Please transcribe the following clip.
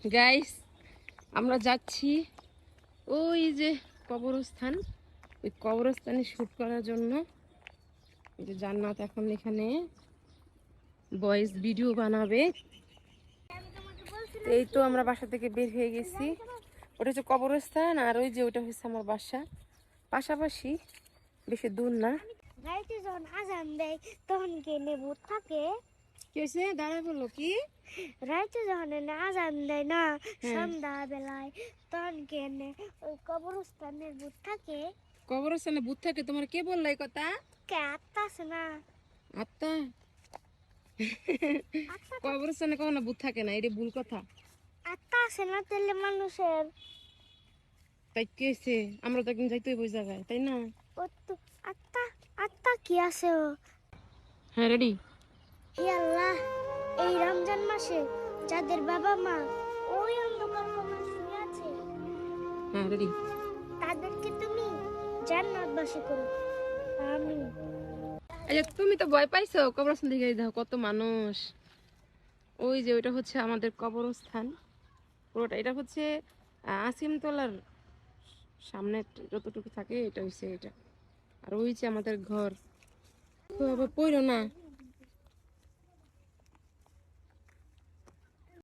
Guys, আমরা যাচ্ছি ওই যে কবরস্থান, ওই কবরস্থানে শুট করার জন্য। এই যে জান্নাত এখন এখানে ভয়েস ভিডিও বানাবে। এই তো আমরা বাসা থেকে বের হয়ে গেছি। ওটা হচ্ছে কবরস্থান আর ওই যে ওটা হচ্ছে আমার বাসা, পাশাপাশি, বেশি দূর না। রাইতে যখন আজান দেয় তখন কেনে ভূত থাকে। কি হয়েছে? দাঁড়ায় বললো কি? রাইতে যখন আজান দেয় না হ্যাঁ। সন্ধ্যা বেলায় তখন কেনে ওই কবরস্থানের ভূত থাকে। কবরস্থানে ভূত থাকে? তোমার কে বললো এই কথা? কে আত্মা আছে না? আত্মা? আত্মা কবরস্থানে কখনো ভূত থাকে না, এটা ভুল কথা। আত্মা আছে না তাহলে মানুষের। তাই কি হয়েছে? আমরা তো একদিন যাইতে হইব ওই জায়গায়, তাই না? ও তো আত্মা, আত্মা কি আছে ও? হ্যাঁ, রেডি। হে আল্লাহ, এই রমজান মাসে যাদের বাবা মা ওই অন্ধকার কবরে শুয়ে আছে হ্যাঁ, রেডি। তাদেরকে তুমি জান্নাতবাসী করো, আমিন। এই যে তুমি তো ভয় পাইছো, কবরস্থান থেকে দেখো কত মানুষ। ওই যে ওইটা হচ্ছে আমাদের কবরস্থান পুরোটা। এটা হচ্ছে আসিমতলার সামনে যতটুকু থাকে এটা হচ্ছে এটা। আর ওই যে আমাদের ঘর। খুব আবার পড়ো না।